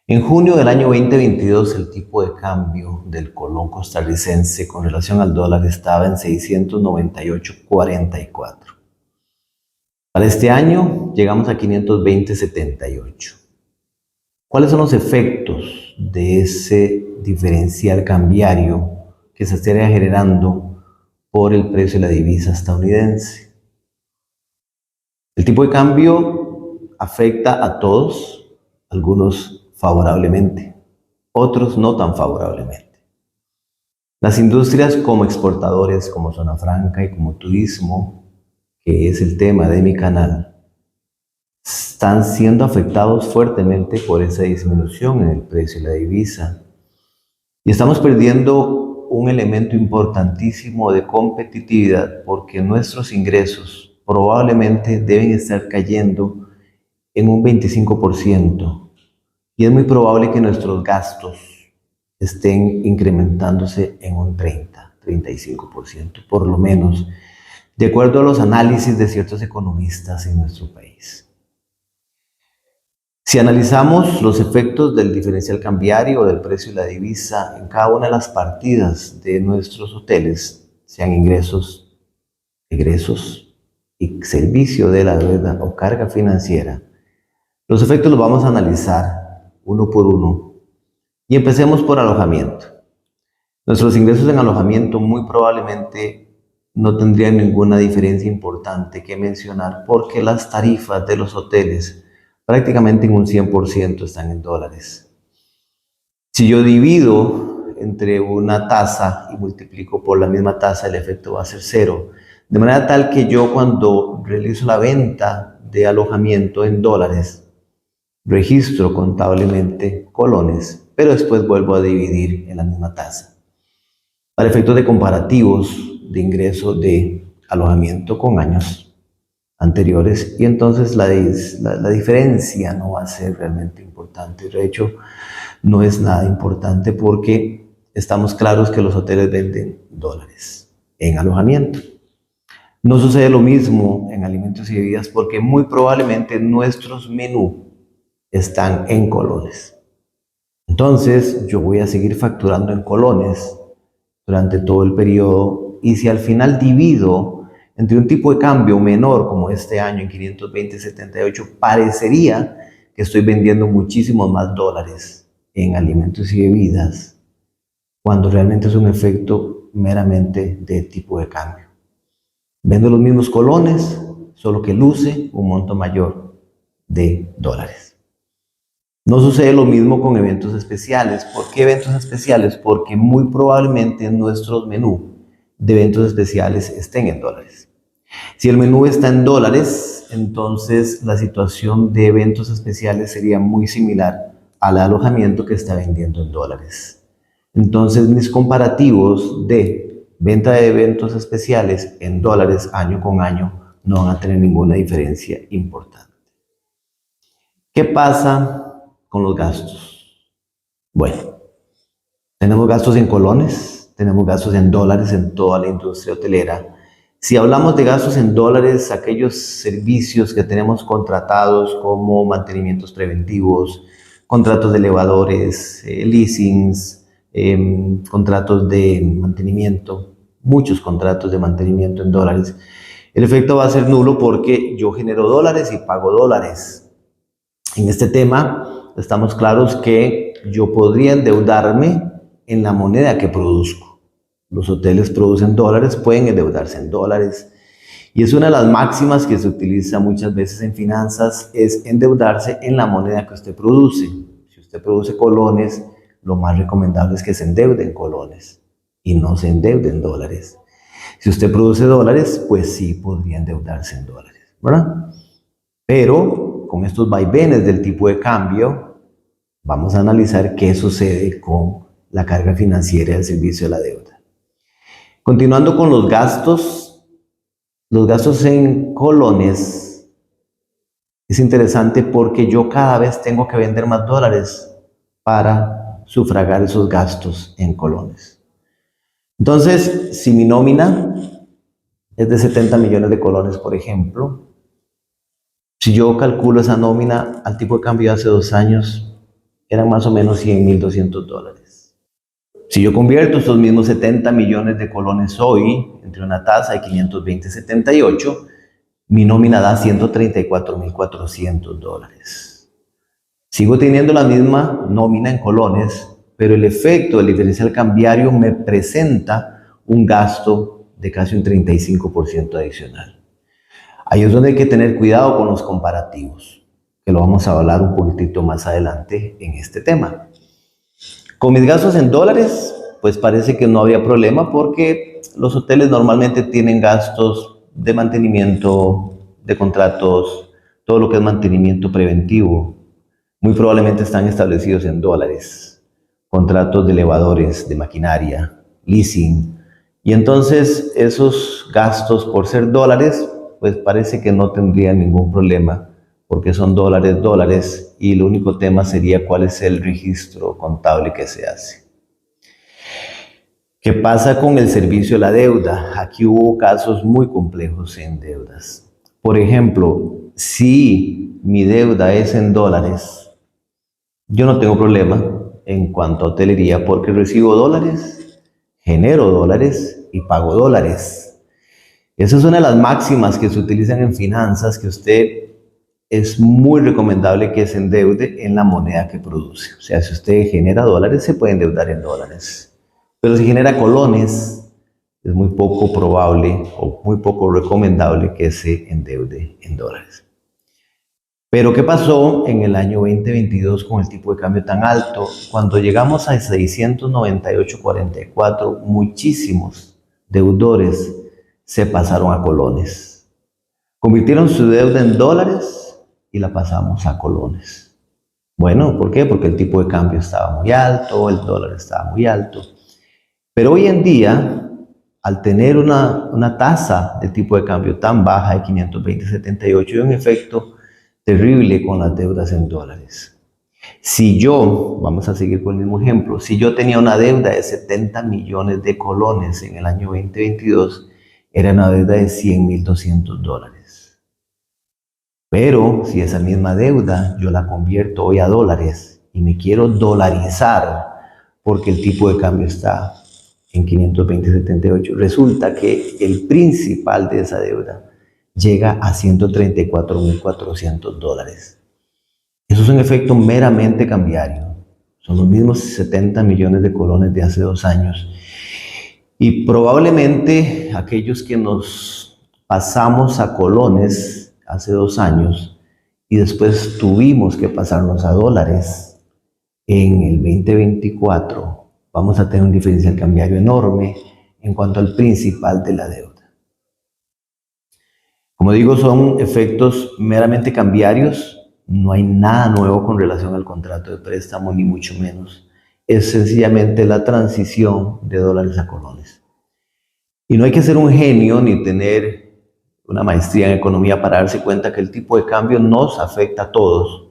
En junio del año 2022, el tipo de cambio del colón costarricense con relación al dólar estaba en 698.44. Para este año llegamos a 520.78. ¿Cuáles son los efectos de ese diferencial cambiario que se estaría generando por el precio de la divisa estadounidense? El tipo de cambio afecta a todos, algunos favorablemente, otros no tan favorablemente. Las industrias como exportadores, como Zona Franca y como turismo, que es el tema de mi canal, están siendo afectados fuertemente por esa disminución en el precio de la divisa. Y estamos perdiendo un elemento importantísimo de competitividad porque nuestros ingresos probablemente deben estar cayendo en un 25%. Y es muy probable que nuestros gastos estén incrementándose en un 35%, por lo menos, de acuerdo a los análisis de ciertos economistas en nuestro país. Si analizamos los efectos del diferencial cambiario o del precio de la divisa en cada una de las partidas de nuestros hoteles, sean ingresos, egresos y servicio de la deuda o carga financiera, los efectos los vamos a analizar uno por uno y empecemos por alojamiento. Nuestros ingresos en alojamiento muy probablemente no tendrían ninguna diferencia importante que mencionar porque las tarifas de los hoteles prácticamente en un 100% están en dólares. Si yo divido entre una tasa y multiplico por la misma tasa, el efecto va a ser cero. De manera tal que yo cuando realizo la venta de alojamiento en dólares, registro contablemente colones, pero después vuelvo a dividir en la misma tasa. Para efectos de comparativos de ingreso de alojamiento con años anteriores, y entonces la diferencia no va a ser realmente importante. De hecho, no es nada importante porque estamos claros que los hoteles venden dólares en alojamiento. No sucede lo mismo en alimentos y bebidas porque muy probablemente nuestros menús están en colones. Entonces, yo voy a seguir facturando en colones durante todo el periodo y si al final divido entre un tipo de cambio menor como este año en 520.78, parecería que estoy vendiendo muchísimos más dólares en alimentos y bebidas, cuando realmente es un efecto meramente de tipo de cambio. Vendo los mismos colones, solo que luce un monto mayor de dólares. No sucede lo mismo con eventos especiales. ¿Por qué eventos especiales? Porque muy probablemente nuestros menús de eventos especiales estén en dólares. Si el menú está en dólares, entonces la situación de eventos especiales sería muy similar al alojamiento que está vendiendo en dólares. Entonces mis comparativos de venta de eventos especiales en dólares año con año no van a tener ninguna diferencia importante. ¿Qué pasa con los gastos? Bueno, tenemos gastos en colones, tenemos gastos en dólares en toda la industria hotelera. Si hablamos de gastos en dólares, aquellos servicios que tenemos contratados como mantenimientos preventivos, contratos de elevadores, leasings, contratos de mantenimiento, muchos contratos de mantenimiento en dólares, el efecto va a ser nulo porque yo genero dólares y pago dólares. En este tema estamos claros que yo podría endeudarme en la moneda que produzco. Los hoteles producen dólares, pueden endeudarse en dólares. Y es una de las máximas que se utiliza muchas veces en finanzas, es endeudarse en la moneda que usted produce. Si usted produce colones, lo más recomendable es que se endeude en colones y no se endeude en dólares. Si usted produce dólares, pues sí podría endeudarse en dólares, ¿verdad? Pero con estos vaivenes del tipo de cambio, vamos a analizar qué sucede con la carga financiera del servicio de la deuda. Continuando con los gastos en colones, es interesante porque yo cada vez tengo que vender más dólares para sufragar esos gastos en colones. Entonces, si mi nómina es de 70 millones de colones, por ejemplo, si yo calculo esa nómina al tipo de cambio de hace 2 años, eran más o menos 100.200 dólares. Si yo convierto estos mismos 70 millones de colones hoy entre una tasa de 520.78, mi nómina da 134.400 dólares. Sigo teniendo la misma nómina en colones, pero el efecto del diferencial cambiario me presenta un gasto de casi un 35% adicional. Ahí es donde hay que tener cuidado con los comparativos, que lo vamos a hablar un poquitito más adelante en este tema. Con mis gastos en dólares, pues parece que no había problema porque los hoteles normalmente tienen gastos de mantenimiento, de contratos, todo lo que es mantenimiento preventivo. Muy probablemente están establecidos en dólares, contratos de elevadores, de maquinaria, leasing. Y entonces esos gastos por ser dólares, pues parece que no tendrían ningún problema, porque son dólares, y el único tema sería cuál es el registro contable que se hace. ¿Qué pasa con el servicio de la deuda? Aquí hubo casos muy complejos en deudas. Por ejemplo, si mi deuda es en dólares, yo no tengo problema en cuanto a hotelería porque recibo dólares, genero dólares y pago dólares. Esa es una de las máximas que se utilizan en finanzas, que usted es muy recomendable que se endeude en la moneda que produce. O sea, si usted genera dólares, se puede endeudar en dólares. Pero si genera colones, es muy poco probable o muy poco recomendable que se endeude en dólares. Pero ¿qué pasó en el año 2022 con el tipo de cambio tan alto? Cuando llegamos a 698.44, muchísimos deudores se pasaron a colones. Convirtieron su deuda en dólares y la pasamos a colones. Bueno, ¿por qué? Porque el tipo de cambio estaba muy alto, el dólar estaba muy alto. Pero hoy en día, al tener una tasa de tipo de cambio tan baja de 520.78, hay un efecto terrible con las deudas en dólares. Si yo, vamos a seguir con el mismo ejemplo, si yo tenía una deuda de 70 millones de colones en el año 2022, era una deuda de 100.200 dólares. Pero si esa misma deuda yo la convierto hoy a dólares y me quiero dolarizar porque el tipo de cambio está en 520.78, resulta que el principal de esa deuda llega a 134.400 dólares. Eso es un efecto meramente cambiario. Son los mismos 70 millones de colones de hace 2 años. Y probablemente aquellos que nos pasamos a colones hace 2 años y después tuvimos que pasarnos a dólares en el 2024, vamos a tener un diferencial cambiario enorme en cuanto al principal de la deuda. Como digo, son efectos meramente cambiarios. No hay nada nuevo con relación al contrato de préstamo, ni mucho menos. Es sencillamente la transición de dólares a colones. Y no hay que ser un genio ni tener una maestría en economía para darse cuenta que el tipo de cambio nos afecta a todos,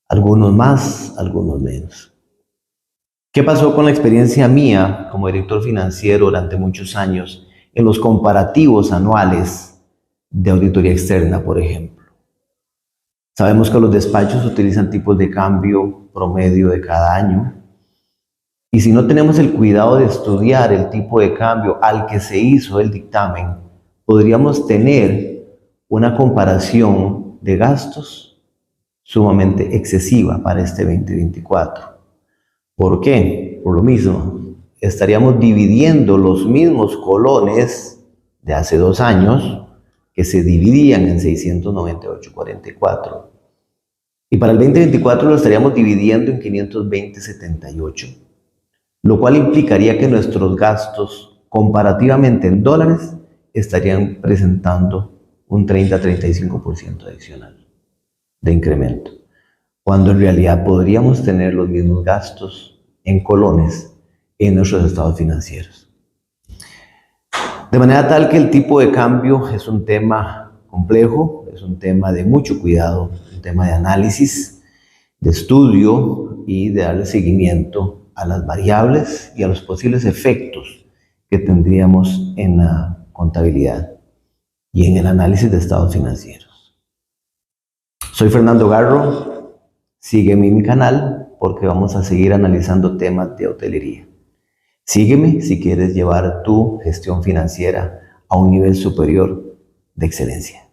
algunos más, algunos menos. ¿Qué pasó con la experiencia mía como director financiero durante muchos años en los comparativos anuales de auditoría externa, por ejemplo? Sabemos que los despachos utilizan tipos de cambio promedio de cada año. Y si no tenemos el cuidado de estudiar el tipo de cambio al que se hizo el dictamen, podríamos tener una comparación de gastos sumamente excesiva para este 2024. ¿Por qué? Por lo mismo, estaríamos dividiendo los mismos colones de hace 2 años que se dividían en 698.44. Y para el 2024 lo estaríamos dividiendo en 520.78. Lo cual implicaría que nuestros gastos comparativamente en dólares estarían presentando un 30-35% adicional de incremento, cuando en realidad podríamos tener los mismos gastos en colones en nuestros estados financieros. De manera tal que el tipo de cambio es un tema complejo, es un tema de mucho cuidado, un tema de análisis, de estudio y de darle seguimiento a las variables y a los posibles efectos que tendríamos en la contabilidad y en el análisis de estados financieros. Soy Fernando Garro, sígueme en mi canal porque vamos a seguir analizando temas de hotelería. Sígueme si quieres llevar tu gestión financiera a un nivel superior de excelencia.